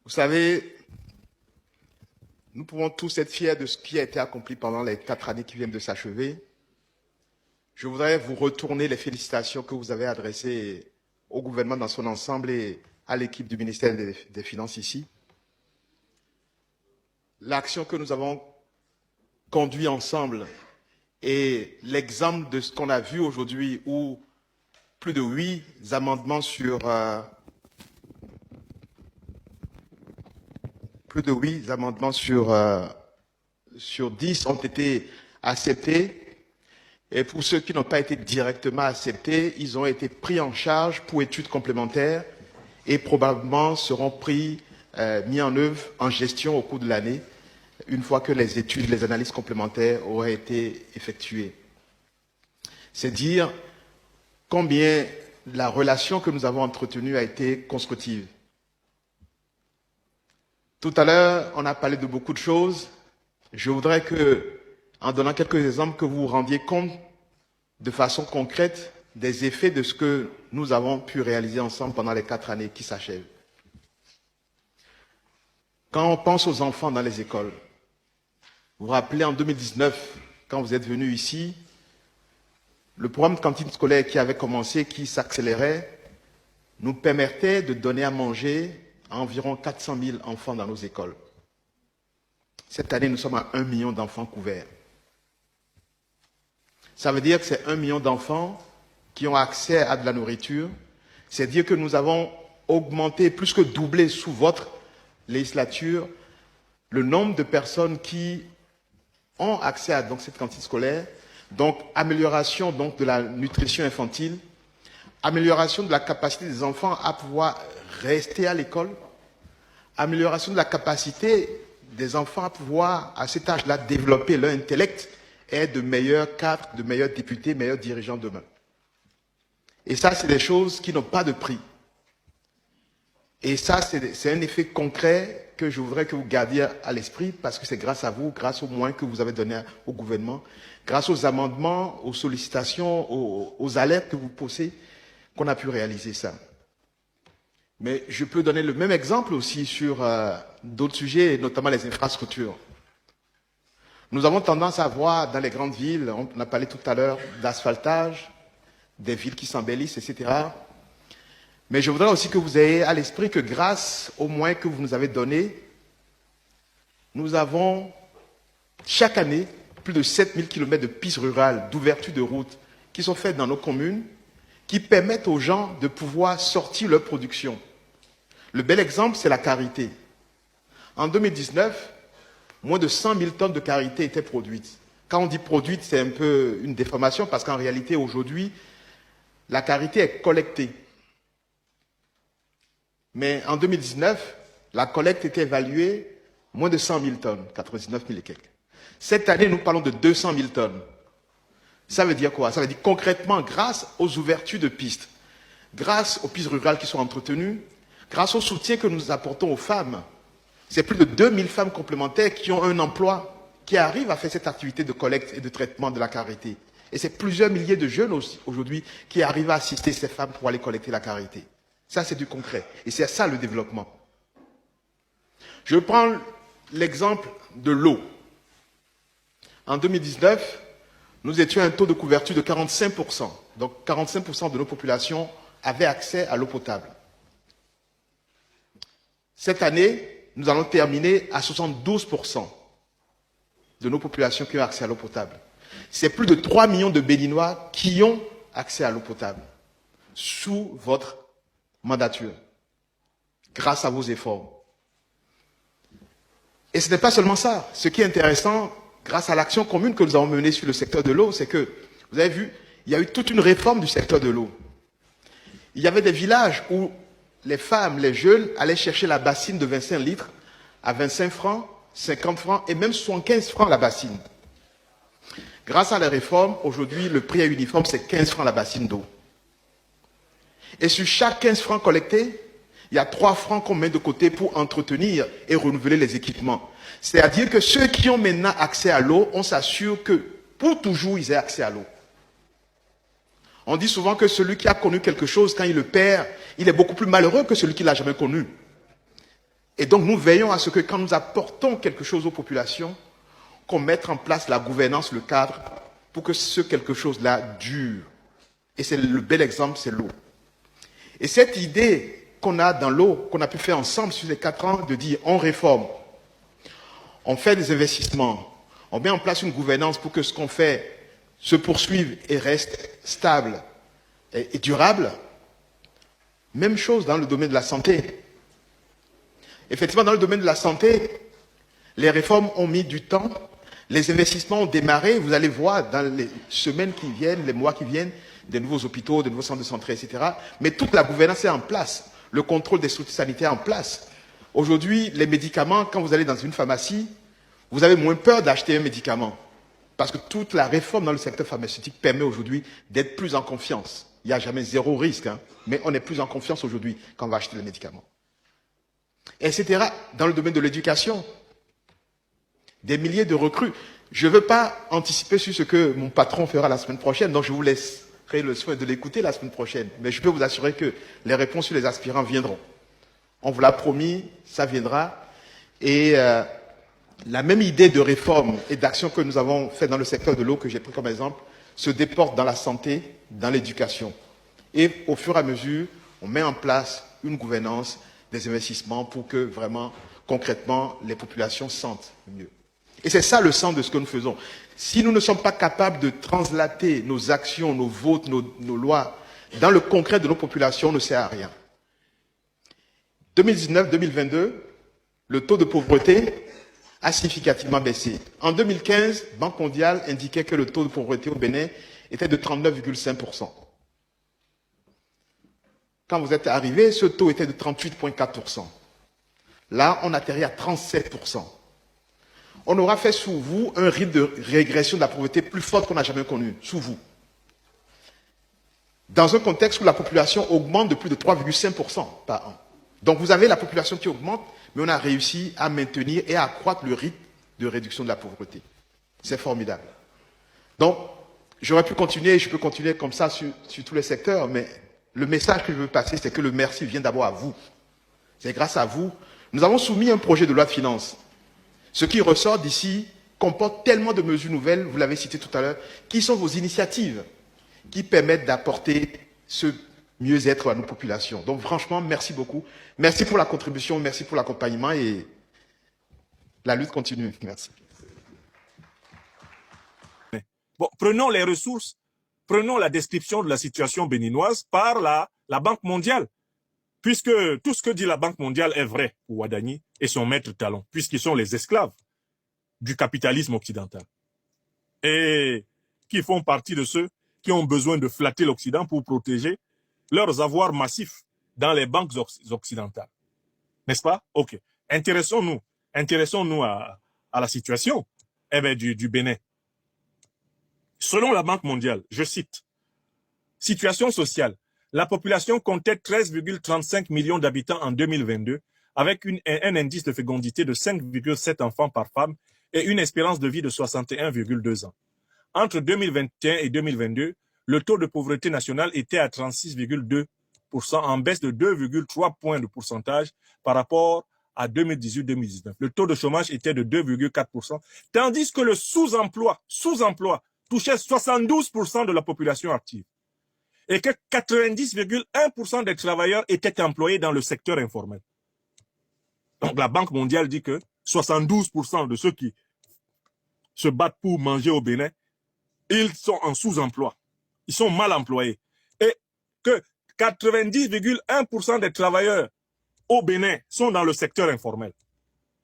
Vous savez, nous pouvons tous être fiers de ce qui a été accompli pendant les 4 années qui viennent de s'achever. Je voudrais vous retourner les félicitations que vous avez adressées au gouvernement dans son ensemble et à l'équipe du ministère des Finances ici. L'action que nous avons conduite ensemble et l'exemple de ce qu'on a vu aujourd'hui où plus de 8 amendements sur 10 ont été acceptés. Et pour ceux qui n'ont pas été directement acceptés, ils ont été pris en charge pour études complémentaires et probablement seront mis en œuvre en gestion au cours de l'année, une fois que les études, les analyses complémentaires auraient été effectuées. C'est dire combien la relation que nous avons entretenue a été constructive. Tout à l'heure, on a parlé de beaucoup de choses. Je voudrais que, en donnant quelques exemples, que vous vous rendiez compte de façon concrète des effets de ce que nous avons pu réaliser ensemble pendant les 4 années qui s'achèvent. Quand on pense aux enfants dans les écoles, vous vous rappelez en 2019, quand vous êtes venus ici, le programme de cantine scolaire qui avait commencé, qui s'accélérait, nous permettait de donner à manger à environ 400 000 enfants dans nos écoles. Cette année, nous sommes à 1 million d'enfants couverts. Ça veut dire que c'est 1 million d'enfants qui ont accès à de la nourriture. C'est dire que nous avons augmenté, plus que doublé sous votre législature, le nombre de personnes qui ont accès à cette cantine scolaire. Donc, amélioration de la nutrition infantile, amélioration de la capacité des enfants à pouvoir rester à l'école, amélioration de la capacité des enfants à pouvoir, à cet âge-là, développer leur intellect et être de meilleurs cadres, de meilleurs députés, meilleurs dirigeants demain. Et ça, c'est des choses qui n'ont pas de prix. Et ça, c'est un effet concret que je voudrais que vous gardiez à l'esprit parce que c'est grâce à vous, grâce aux moyens que vous avez donnés au gouvernement, grâce aux amendements, aux sollicitations, aux alertes que vous posez, qu'on a pu réaliser ça. Mais je peux donner le même exemple aussi sur d'autres sujets, notamment les infrastructures. Nous avons tendance à voir dans les grandes villes, on a parlé tout à l'heure d'asphaltage, des villes qui s'embellissent, etc. Mais je voudrais aussi que vous ayez à l'esprit que grâce aux moyens que vous nous avez donnés, nous avons chaque année plus de 7000 km de pistes rurales, d'ouverture de routes qui sont faites dans nos communes, qui permettent aux gens de pouvoir sortir leur production. Le bel exemple, c'est la karité. En 2019, moins de 100 000 tonnes de karité étaient produites. Quand on dit produite, c'est un peu une déformation parce qu'en réalité, aujourd'hui, la karité est collectée. Mais en 2019, la collecte était évaluée moins de 100 000 tonnes, 99 000 et quelques. Cette année, nous parlons de 200 000 tonnes. Ça veut dire quoi? Ça veut dire concrètement, grâce aux ouvertures de pistes, grâce aux pistes rurales qui sont entretenues, grâce au soutien que nous apportons aux femmes, c'est plus de 2000 femmes complémentaires qui ont un emploi, qui arrivent à faire cette activité de collecte et de traitement de la karité. Et c'est plusieurs milliers de jeunes aujourd'hui qui arrivent à assister ces femmes pour aller collecter la karité. Ça, c'est du concret. Et c'est ça le développement. Je prends l'exemple de l'eau. En 2019, nous étions à un taux de couverture de 45%. Donc 45% de nos populations avaient accès à l'eau potable. Cette année, nous allons terminer à 72% de nos populations qui ont accès à l'eau potable. C'est plus de 3 millions de Béninois qui ont accès à l'eau potable sous votre mandature, grâce à vos efforts. Et ce n'est pas seulement ça. Ce qui est intéressant, grâce à l'action commune que nous avons menée sur le secteur de l'eau, c'est que, vous avez vu, il y a eu toute une réforme du secteur de l'eau. Il y avait des villages où les femmes, les jeunes allaient chercher la bassine de 25 litres à 25 francs, 50 francs et même 75 francs la bassine. Grâce à la réforme, aujourd'hui, le prix est uniforme, c'est 15 francs la bassine d'eau. Et sur chaque 15 francs collectés, il y a 3 francs qu'on met de côté pour entretenir et renouveler les équipements. C'est-à-dire que ceux qui ont maintenant accès à l'eau, on s'assure que pour toujours, ils aient accès à l'eau. On dit souvent que celui qui a connu quelque chose, quand il le perd, il est beaucoup plus malheureux que celui qui l'a jamais connu. Et donc nous veillons à ce que quand nous apportons quelque chose aux populations, qu'on mette en place la gouvernance, le cadre, pour que ce quelque chose-là dure. Et c'est le bel exemple, c'est l'eau. Et cette idée qu'on a dans l'eau, qu'on a pu faire ensemble sur les 4 ans, de dire on réforme, on fait des investissements, on met en place une gouvernance pour que ce qu'on fait se poursuive et reste stable et durable. Même chose dans le domaine de la santé. Effectivement, dans le domaine de la santé, les réformes ont mis du temps, les investissements ont démarré, vous allez voir dans les semaines qui viennent, les mois qui viennent, des nouveaux hôpitaux, des nouveaux centres de santé, etc. Mais toute la gouvernance est en place, le contrôle des structures sanitaires est en place. Aujourd'hui, les médicaments, quand vous allez dans une pharmacie, vous avez moins peur d'acheter un médicament. Parce que toute la réforme dans le secteur pharmaceutique permet aujourd'hui d'être plus en confiance. Il n'y a jamais zéro risque, hein, mais on est plus en confiance aujourd'hui quand on va acheter les médicaments. Etc. Dans le domaine de l'éducation, des milliers de recrues. Je ne veux pas anticiper sur ce que mon patron fera la semaine prochaine, donc je vous laisserai le soin de l'écouter la semaine prochaine. Mais je peux vous assurer que les réponses sur les aspirants viendront. On vous l'a promis, ça viendra. Et la même idée de réforme et d'action que nous avons fait dans le secteur de l'eau, que j'ai pris comme exemple, se déporte dans la santé, dans l'éducation. Et au fur et à mesure, on met en place une gouvernance, des investissements pour que vraiment, concrètement, les populations sentent mieux. Et c'est ça le sens de ce que nous faisons. Si nous ne sommes pas capables de translater nos actions, nos votes, nos lois dans le concret de nos populations, on ne sert à rien. 2019-2022, le taux de pauvreté a significativement baissé. En 2015, Banque mondiale indiquait que le taux de pauvreté au Bénin était de 39,5%. Quand vous êtes arrivé, ce taux était de 38,4%. Là, on atterrit à 37%. On aura fait sous vous un rythme de régression de la pauvreté plus forte qu'on n'a jamais connu, sous vous. Dans un contexte où la population augmente de plus de 3,5% par an. Donc vous avez la population qui augmente, mais on a réussi à maintenir et à accroître le rythme de réduction de la pauvreté. C'est formidable. Donc, j'aurais pu continuer, je peux continuer comme ça sur tous les secteurs, mais le message que je veux passer, c'est que le merci vient d'abord à vous. C'est grâce à vous. Nous avons soumis un projet de loi de finances. Ce qui ressort d'ici comporte tellement de mesures nouvelles, vous l'avez cité tout à l'heure, qui sont vos initiatives, qui permettent d'apporter ce mieux-être à nos populations. Donc franchement, merci beaucoup. Merci pour la contribution, merci pour l'accompagnement et la lutte continue. Merci. Bon, prenons les ressources, prenons la description de la situation béninoise par la Banque mondiale. Puisque tout ce que dit la Banque mondiale est vrai pour Ouadani et son maître Talon, puisqu'ils sont les esclaves du capitalisme occidental. Et qui font partie de ceux qui ont besoin de flatter l'Occident pour protéger leurs avoirs massifs dans les banques occidentales. N'est-ce pas? Ok. Intéressons-nous à la situation du Bénin. Selon la Banque mondiale, je cite, « Situation sociale. La population comptait 13,35 millions d'habitants en 2022, avec un indice de fécondité de 5,7 enfants par femme et une espérance de vie de 61,2 ans. Entre 2021 et 2022, le taux de pauvreté nationale était à 36,2%, en baisse de 2,3 points de pourcentage par rapport à 2018-2019. Le taux de chômage était de 2,4%, tandis que le sous-emploi touchait 72% de la population active. Et que 90,1% des travailleurs étaient employés dans le secteur informel. Donc la Banque mondiale dit que 72% de ceux qui se battent pour manger au Bénin, ils sont en sous-emploi. Ils sont mal employés. Et que 90,1% des travailleurs au Bénin sont dans le secteur informel.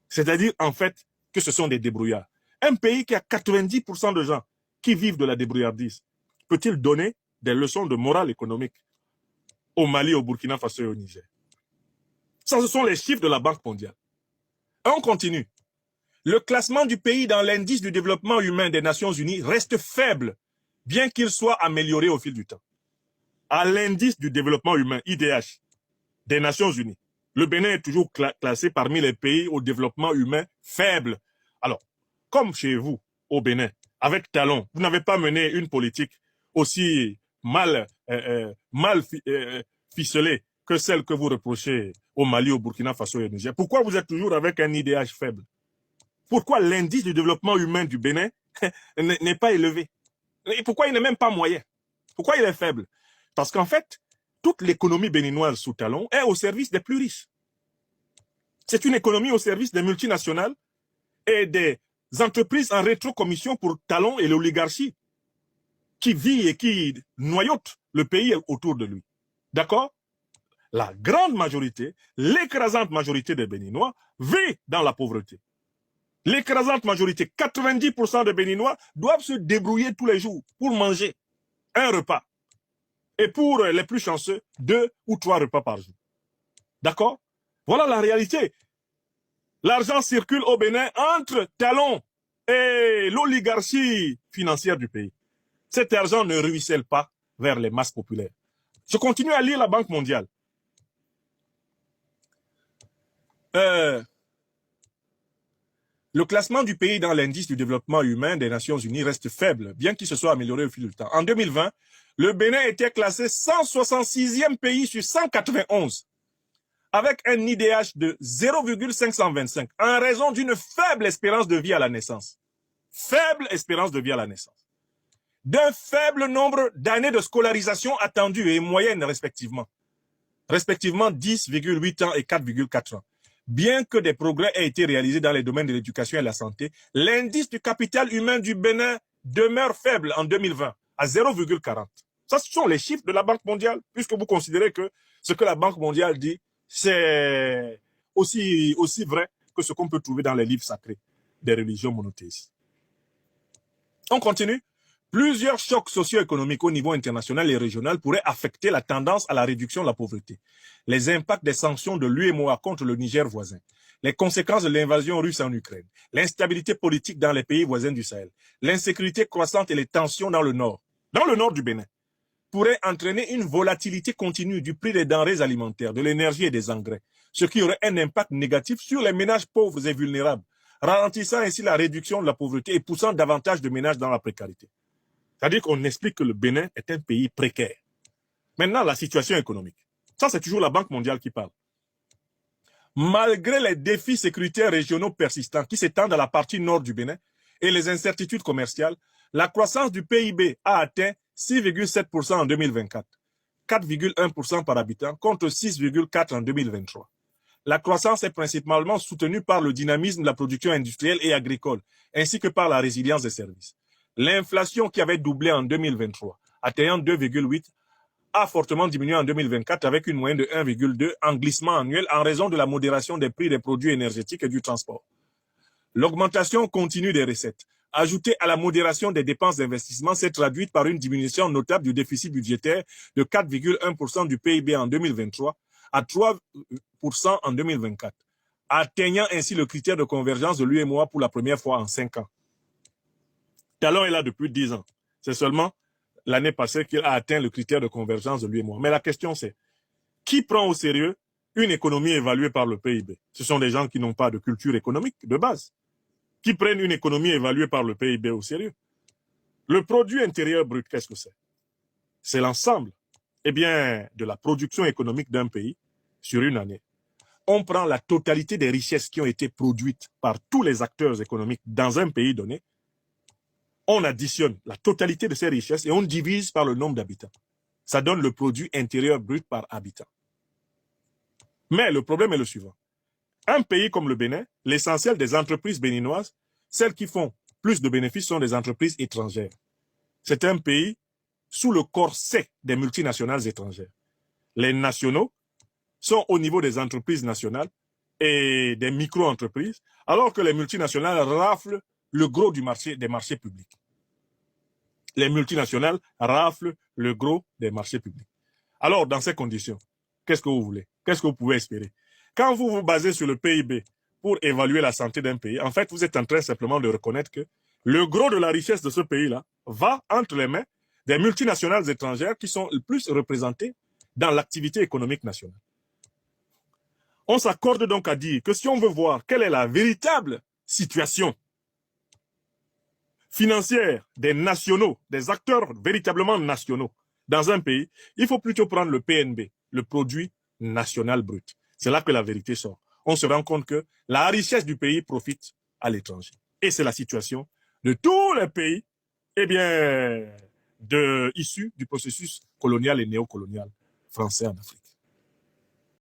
C'est-à-dire, en fait, que ce sont des débrouillards. Un pays qui a 90% de gens qui vivent de la débrouillardise, peut-il donner des leçons de morale économique au Mali, au Burkina Faso et au Niger? Ça, ce sont les chiffres de la Banque mondiale. Et on continue. Le classement du pays dans l'indice du développement humain des Nations Unies reste faible, bien qu'il soit amélioré au fil du temps. À l'indice du développement humain, IDH, des Nations Unies, le Bénin est toujours classé parmi les pays au développement humain faible. Alors, comme chez vous, au Bénin, avec Talon, vous n'avez pas mené une politique aussi mal ficelée que celles que vous reprochez au Mali, au Burkina Faso et au Niger. Pourquoi vous êtes toujours avec un IDH faible? Pourquoi l'indice du développement humain du Bénin n'est pas élevé? Et pourquoi il n'est même pas moyen? Pourquoi il est faible? Parce qu'en fait, toute l'économie béninoise sous talon est au service des plus riches. C'est une économie au service des multinationales et des entreprises en rétrocommission pour talon et l'oligarchie qui vit et qui noyote le pays autour de lui. D'accord? La grande majorité, l'écrasante majorité des Béninois vit dans la pauvreté. L'écrasante majorité, 90% des Béninois doivent se débrouiller tous les jours pour manger un repas. Et pour les plus chanceux, 2 ou 3 repas par jour. D'accord? Voilà la réalité. L'argent circule au Bénin entre talons et l'oligarchie financière du pays. Cet argent ne ruisselle pas vers les masses populaires. Je continue à lire la Banque mondiale. Le classement du pays dans l'indice du développement humain des Nations Unies reste faible, bien qu'il se soit amélioré au fil du temps. En 2020, le Bénin était classé 166e pays sur 191, avec un IDH de 0,525, en raison d'une faible espérance de vie à la naissance. Faible espérance de vie à la naissance. D'un faible nombre d'années de scolarisation attendues et moyennes respectivement. Respectivement 10,8 ans et 4,4 ans. Bien que des progrès aient été réalisés dans les domaines de l'éducation et de la santé, l'indice du capital humain du Bénin demeure faible en 2020, à 0,40. Ça, ce sont les chiffres de la Banque mondiale, puisque vous considérez que ce que la Banque mondiale dit, c'est aussi vrai que ce qu'on peut trouver dans les livres sacrés des religions monothéistes. On continue. Plusieurs chocs socio-économiques au niveau international et régional pourraient affecter la tendance à la réduction de la pauvreté. Les impacts des sanctions de l'UEMOA contre le Niger voisin, les conséquences de l'invasion russe en Ukraine, l'instabilité politique dans les pays voisins du Sahel, l'insécurité croissante et les tensions dans le nord du Bénin, pourraient entraîner une volatilité continue du prix des denrées alimentaires, de l'énergie et des engrais, ce qui aurait un impact négatif sur les ménages pauvres et vulnérables, ralentissant ainsi la réduction de la pauvreté et poussant davantage de ménages dans la précarité. C'est-à-dire qu'on explique que le Bénin est un pays précaire. Maintenant, la situation économique. Ça, c'est toujours la Banque mondiale qui parle. Malgré les défis sécuritaires régionaux persistants qui s'étendent à la partie nord du Bénin et les incertitudes commerciales, la croissance du PIB a atteint 6,7% en 2024, 4,1% par habitant contre 6,4% en 2023. La croissance est principalement soutenue par le dynamisme de la production industrielle et agricole, ainsi que par la résilience des services. L'inflation qui avait doublé en 2023, atteignant 2,8, a fortement diminué en 2024 avec une moyenne de 1,2 en glissement annuel en raison de la modération des prix des produits énergétiques et du transport. L'augmentation continue des recettes, ajoutée à la modération des dépenses d'investissement, s'est traduite par une diminution notable du déficit budgétaire de 4,1% du PIB en 2023 à 3% en 2024, atteignant ainsi le critère de convergence de l'UEMOA pour la première fois en 5 ans. Talon est là depuis 10 ans. C'est seulement l'année passée qu'il a atteint le critère de convergence de l'UEMOA. Mais la question c'est, qui prend au sérieux une économie évaluée par le PIB? Ce sont des gens qui n'ont pas de culture économique de base, qui prennent une économie évaluée par le PIB au sérieux. Le produit intérieur brut, qu'est-ce que c'est? C'est l'ensemble, de la production économique d'un pays sur une année. On prend la totalité des richesses qui ont été produites par tous les acteurs économiques dans un pays donné. On additionne la totalité de ces richesses et on divise par le nombre d'habitants. Ça donne le produit intérieur brut par habitant. Mais le problème est le suivant. Un pays comme le Bénin, l'essentiel des entreprises béninoises, celles qui font plus de bénéfices sont des entreprises étrangères. C'est un pays sous le corset des multinationales étrangères. Les nationaux sont au niveau des entreprises nationales et des micro-entreprises, alors que les multinationales raflent le gros des marchés publics. Les multinationales raflent le gros des marchés publics. Alors, dans ces conditions, qu'est-ce que vous voulez? Qu'est-ce que vous pouvez espérer? Quand vous vous basez sur le PIB pour évaluer la santé d'un pays, en fait, vous êtes en train simplement de reconnaître que le gros de la richesse de ce pays-là va entre les mains des multinationales étrangères qui sont le plus représentées dans l'activité économique nationale. On s'accorde donc à dire que si on veut voir quelle est la véritable situation financière des nationaux, des acteurs véritablement nationaux dans un pays, il faut plutôt prendre le PNB, le produit national brut. C'est là que la vérité sort. On se rend compte que la richesse du pays profite à l'étranger. Et c'est la situation de tous les pays, eh bien, issus du processus colonial et néocolonial français en Afrique.